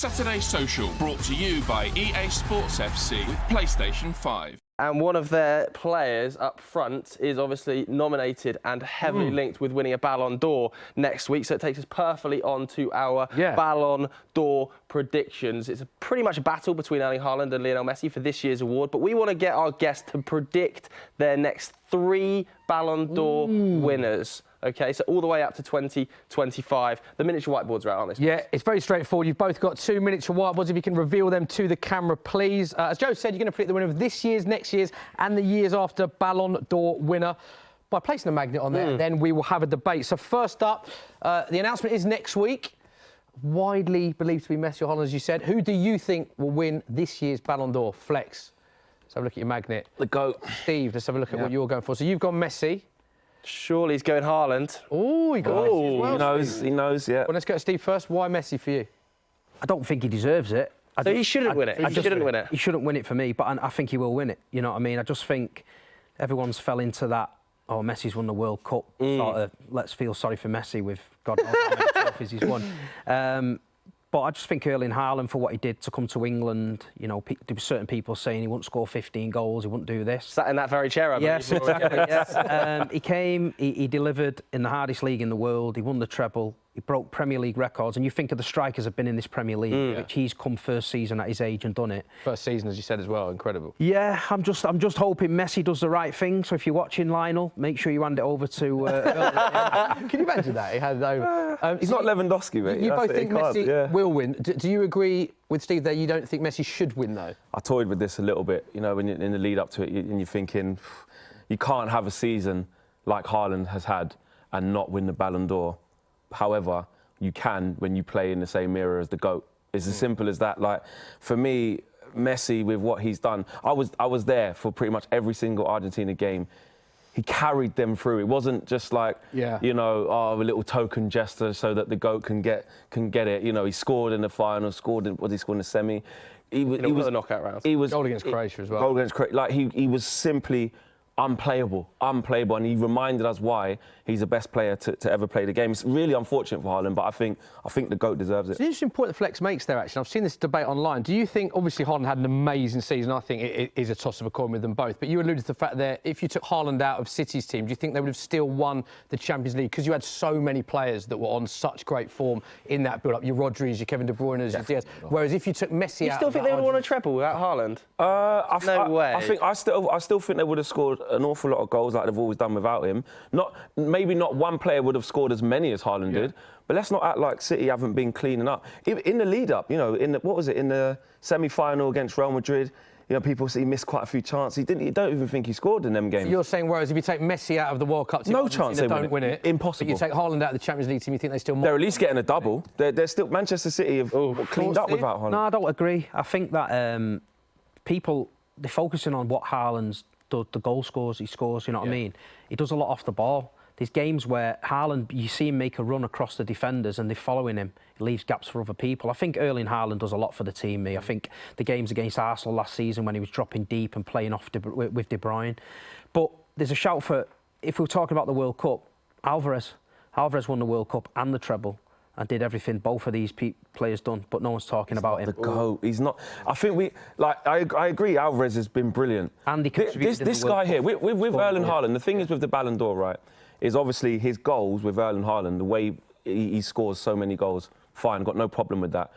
Saturday Social, brought to you by EA Sports FC with PlayStation 5. And one of their players up front is obviously nominated and heavily linked with winning a Ballon d'Or next week. So it takes us perfectly on to our Ballon d'Or predictions. It's pretty much a battle between Erling Haaland and Lionel Messi for this year's award. But we want to get our guests to predict their next 3 Ballon d'Or winners. OK, so all the way up to 2025. The miniature whiteboards are out, aren't they? Yeah, it's very straightforward. You've both got 2 miniature whiteboards. If you can reveal them to the camera, please. As Joe said, you're going to predict the winner of this year's, next year's and the years after Ballon d'Or winner by placing a magnet on there. Then we will have a debate. So first up, the announcement is next week. Widely believed to be Messi or Haaland, as you said. Who do you think will win this year's Ballon d'Or? Flex. Let's have a look at your magnet. The GOAT. Steve, let's have a look at what you're going for. So you've gone Messi. Surely he's going Haaland. Oh, he got Messi as well. He knows, yeah. Well, let's go to Steve first. Why Messi for you? I don't think he deserves it. So he shouldn't win it. He shouldn't win it. He shouldn't win it for me, but I think he will win it. You know what I mean? I just think everyone's fell into that, oh, Messi's won the World Cup, sort of, let's feel sorry for Messi with God knows how many trophies he's won. But I just think Erling Haaland, for what he did to come to England, you know, there were certain people saying he wouldn't score 15 goals, he wouldn't do this. Sat in that very chair, I believe. Yes, exactly, yes. He came, he delivered in the hardest league in the world, he won the treble, he broke Premier League records, and you think of the strikers have been in this Premier League, which he's come first season at his age and done it. First season, as you said as well, incredible. Yeah, I'm just hoping Messi does the right thing. So if you're watching, Lionel, make sure you hand it over to. Can you imagine that? He had it over. He's not Lewandowski, mate. You both think Messi will win. Do you agree with Steve there? You don't think Messi should win, though? I toyed with this a little bit, you know, when you're in the lead up to it, and you're thinking, you can't have a season like Haaland has had and not win the Ballon d'Or. However, you can when you play in the same era as the GOAT. It's as simple as that. Like, for me, Messi, with what he's done, I was there for pretty much every single Argentina game. He carried them through. It wasn't just like, you know, a little token gesture so that the GOAT can get it. You know, he scored in the final, scored in the semi. He was the knockout rounds. He was goal against Croatia as well. Goal against Croatia. Like, he was simply unplayable, and he reminded us why he's the best player to ever play the game. It's really unfortunate for Haaland, but I think the GOAT deserves it. It's an interesting point that Flex makes there, actually. I've seen this debate online. Do you think, obviously, Haaland had an amazing season. I think it is a toss of a coin with them both. But you alluded to the fact that if you took Haaland out of City's team, do you think they would have still won the Champions League? Because you had so many players that were on such great form in that build-up. Your Rodri's, your Kevin De Bruyne's, your Diaz. Whereas if you took Messi out... You still think they would have won a treble without Haaland? No way. I still think they would have scored an awful lot of goals like they've always done without him. Maybe not one player would have scored as many as Haaland did, but let's not act like City haven't been cleaning up. In the lead-up, you know, in the semi-final against Real Madrid, you know, people say he missed quite a few chances. You don't even think he scored in them games. So you're saying, whereas if you take Messi out of the World Cup team, no chance they don't win it. Impossible. But you take Haaland out of the Champions League team, you think they still... They're at least getting a double. They're still... Manchester City have cleaned up without Haaland. No, I don't agree. I think that people, they're focusing on what Haaland's the goal scores he scores, you know what I mean? He does a lot off the ball. There's games where Haaland, you see him make a run across the defenders and they're following him. He leaves gaps for other people. I think Erling Haaland does a lot for the team, I think the games against Arsenal last season when he was dropping deep and playing off with De Bruyne. But there's a shout for, if we're talking about the World Cup, Alvarez won the World Cup and the treble. And did everything both of these players done, but no one's talking about him. The GOAT. He's not. I think I agree. Alvarez has been brilliant. And he this guy here with Erling Haaland. The thing is with the Ballon d'Or, right, is obviously his goals with Erling Haaland. The way he scores so many goals, fine, got no problem with that.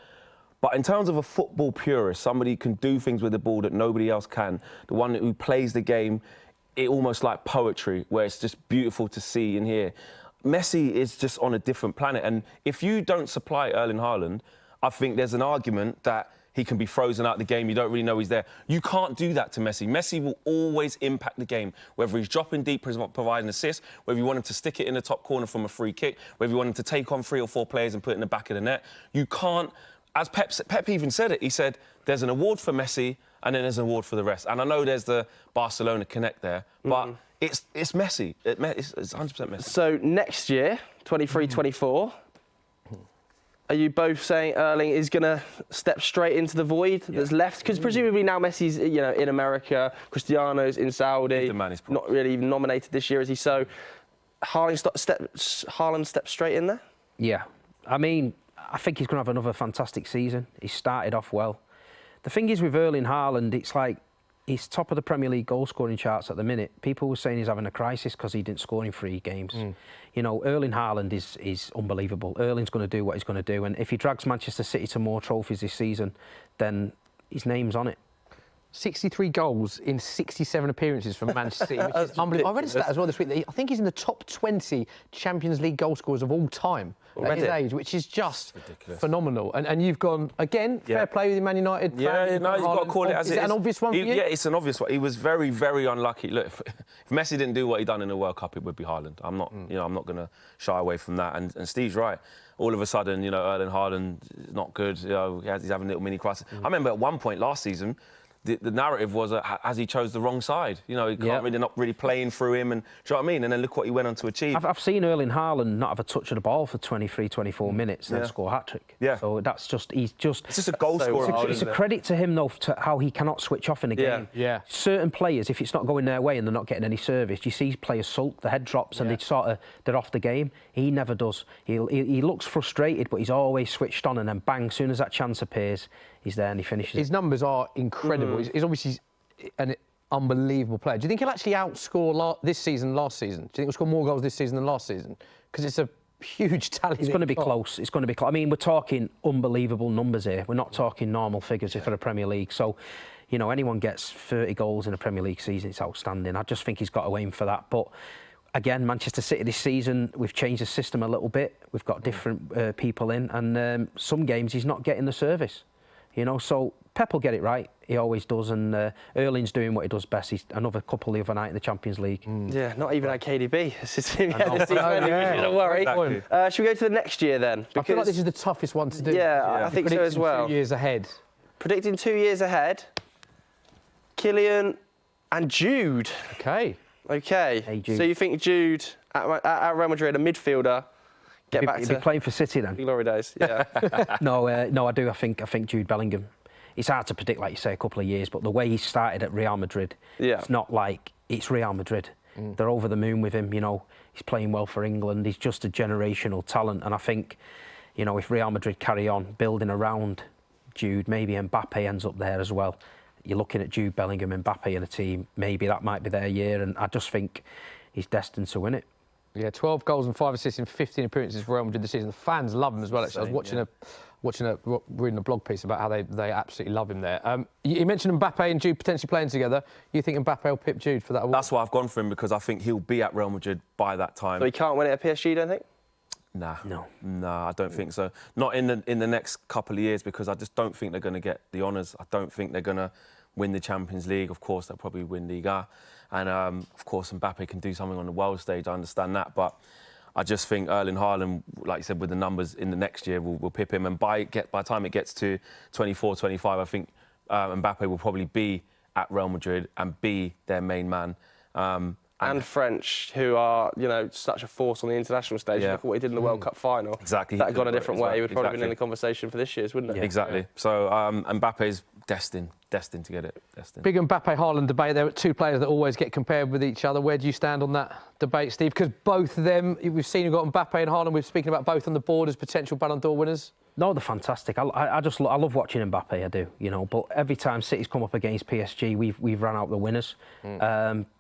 But in terms of a football purist, somebody who can do things with the ball that nobody else can, the one who plays the game, it almost like poetry, where it's just beautiful to see and hear. Messi is just on a different planet, and if you don't supply Erling Haaland, I think there's an argument that he can be frozen out the game, you don't really know he's there. You can't do that to Messi. Messi will always impact the game, whether he's dropping deep, providing assists, whether you want him to stick it in the top corner from a free kick, whether you want him to take on 3 or 4 players and put it in the back of the net. You can't, as Pep even said it, he said, there's an award for Messi and then there's an award for the rest. And I know there's the Barcelona connect there, but it's Messi. It's 100% Messi. So next year, 23-24, are you both saying Erling is going to step straight into the void that's left? Because presumably now Messi's, you know, in America, Cristiano's in Saudi, not really even nominated this year, is he? So Haaland steps straight in there? Yeah. I mean, I think he's going to have another fantastic season. He started off well. The thing is with Erling Haaland, it's like he's top of the Premier League goal scoring charts at the minute. People were saying he's having a crisis because he didn't score in 3 games. You know, Erling Haaland is unbelievable. Erling's going to do what he's going to do, and if he drags Manchester City to more trophies this season, then his name's on it. 63 goals in 67 appearances for Manchester City, which is unbelievable. I read a stat as well this week that I think he's in the top 20 Champions League goal scorers of all time at his age, which is just phenomenal. And you've gone, again, fair play with the Man United. Yeah, you've got to call it as it is. Is it an obvious one for you? Yeah, it's an obvious one. He was very, very unlucky. Look, if Messi didn't do what he done in the World Cup, it would be Haaland. I'm not, I'm not going to shy away from that. And Steve's right. All of a sudden, Erling Haaland is not good. He's having a little mini crisis. I remember at one point last season, the narrative was as he chose the wrong side. He can't not really playing through him, and do you know what I mean? And then look what he went on to achieve. I've seen Erling Haaland not have a touch of the ball for 23, 24 minutes and then score a hat-trick. Yeah. So that's just, It's just a goal scorer. It's a credit to him, though, to how he cannot switch off in a game. Yeah. Certain players, if it's not going their way and they're not getting any service, you see players sulk, the head drops, and they're off the game. He never does. He looks frustrated, but he's always switched on, and then bang, as soon as that chance appears, he's there and he finishes. His numbers are incredible. He's obviously an unbelievable player. Do you think he'll actually outscore this season, last season? Do you think he'll score more goals this season than last season? Because it's a huge tally. It's going to be close. It's going to be close. I mean, we're talking unbelievable numbers here. We're not talking normal figures for the Premier League. So, anyone gets 30 goals in a Premier League season, it's outstanding. I just think he's got to aim for that. But again, Manchester City this season, we've changed the system a little bit. We've got different people in, and some games he's not getting the service. So Pep will get it right. He always does, and Erling's doing what he does best. He's another couple the other night in the Champions League. Yeah, not even at KDB. Don't worry. Exactly. Should we go to the next year then? I feel like this is the toughest one to do. Yeah, I think so as well. 2 years ahead. Predicting 2 years ahead, Kylian and Jude. Okay. Hey, Jude. So you think Jude at Real Madrid, a midfielder, He'd be playing for City then? Glory days, yeah. No, I do. I think Jude Bellingham. It's hard to predict, like you say, a couple of years, but the way he started at Real Madrid, it's not like it's Real Madrid. They're over the moon with him. He's playing well for England. He's just a generational talent, and I think, if Real Madrid carry on building around Jude, maybe Mbappe ends up there as well. You're looking at Jude Bellingham, Mbappe in a team. Maybe that might be their year, and I just think he's destined to win it. Yeah, 12 goals and 5 assists in 15 appearances for Real Madrid this season. The fans love him as well. Actually, I was reading a blog piece about how they absolutely love him there. You mentioned Mbappe and Jude potentially playing together. You think Mbappe will pip Jude for that award? That's why I've gone for him, because I think he'll be at Real Madrid by that time. So he can't win it at PSG, don't think? Nah. No. Nah, I don't think so. Not in the next couple of years, because I just don't think they're going to get the honours. I don't think they're going to win the Champions League. Of course, they'll probably win Liga. And, of course, Mbappe can do something on the world stage. I understand that. But I just think Erling Haaland, like you said, with the numbers in the next year, will pip him. And by the time it gets to 24, 25, I think Mbappe will probably be at Real Madrid and be their main man. And French, who are, such a force on the international stage. Look at what he did in the World Cup final. Exactly. That had gone a different way. He would probably been in the conversation for this year's, wouldn't it? Yeah. Exactly. So Mbappe's destined to get it. Destined. Big Mbappe-Haaland debate. There are two players that always get compared with each other. Where do you stand on that debate, Steve? Because both of them, we've seen you've got Mbappe and Haaland. We're speaking about both on the board as potential Ballon d'Or winners. No, they're fantastic. I love watching Mbappe. I do. But every time City's come up against PSG, we've run out the winners.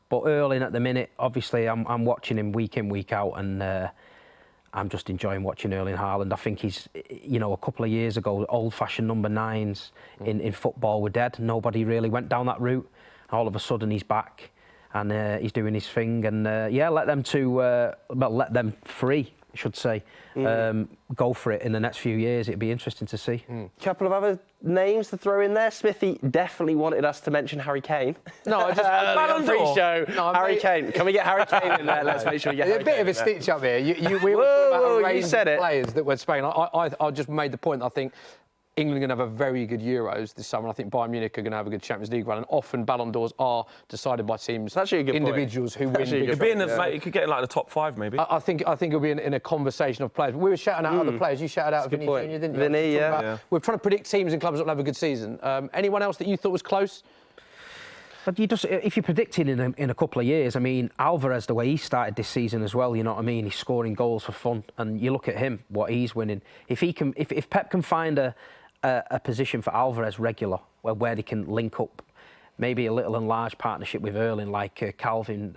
But Erling at the minute, obviously, I'm watching him week in, week out, and I'm just enjoying watching Erling Haaland. I think he's, a couple of years ago, old-fashioned number 9s in football were dead. Nobody really went down that route. All of a sudden, he's back, and he's doing his thing. And let them free, I should say, go for it in the next few years. It'd be interesting to see. Couple of other names to throw in there. Smithy definitely wanted us to mention Harry Kane. No, I just Ballon d'Or. Harry Kane. Can we get Harry Kane in there? Let's make sure we get Harry a bit Kane of a in there. stitch up here. We were talking about a range said of it. players that were Spain. I just made the point. I think England are going to have a very good Euros this summer. I think Bayern Munich are going to have a good Champions League run. And often Ballon d'Ors are decided by teams, actually a good individuals who win. You could get in the top 5 maybe. I think it'll be in a conversation of players. We were shouting out other players. You shouted out Vinny Jr., didn't you? Vinny, We're trying to predict teams and clubs that will have a good season. Anyone else that you thought was close? But if you're predicting in a couple of years, I mean, Alvarez, the way he started this season as well, you know what I mean? He's scoring goals for fun, and you look at him, what he's winning. If Pep can find a position for Alvarez regular, where they can link up, maybe a little enlarged partnership with Erling, like Calvin,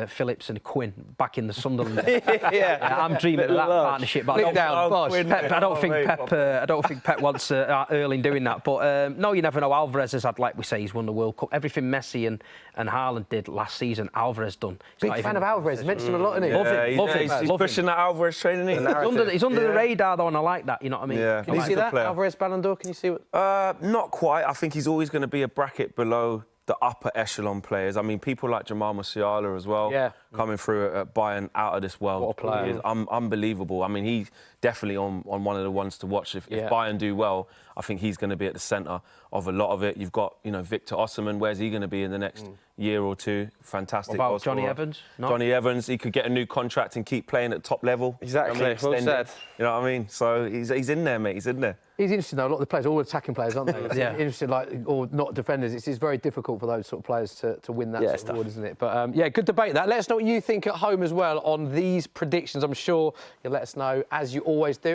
Phillips and Quinn back in the Sunderland. I'm dreaming of that partnership. But I don't think Pep wants Erling doing that. But no, you never know. Alvarez has had, like we say, he's won the World Cup. Everything Messi and Haaland did last season, Alvarez done. Big fan of Alvarez. Mentioned him a lot, isn't he? Love him. He's pushing that Alvarez training. He's under the radar though, and I like that. You know what I mean? Yeah, Can you see that Alvarez Ballon d'Or? Can you see what? Not quite. I think he's always going to be a bracket below the upper echelon players. I mean, people like Jamal Musiala as well, coming through at Bayern, out of this world. What a player. He is unbelievable. I mean, he's definitely on one of the ones to watch. If Bayern do well, I think he's going to be at the centre of a lot of it. You've got, Victor Osimhen. Where's he going to be in the next year or two? Fantastic. What about Johnny Evans? No? Johnny Evans, he could get a new contract and keep playing at top level. Exactly, well said. You know what I mean? So he's in there, mate. He's in there. He's interesting though. A lot of the players, all attacking players, aren't they? Interesting, or not defenders. It's very difficult for those sort of players to win that sort of award, isn't it? But good debate that. Let us know what you think at home as well on these predictions. I'm sure you'll let us know as you always do.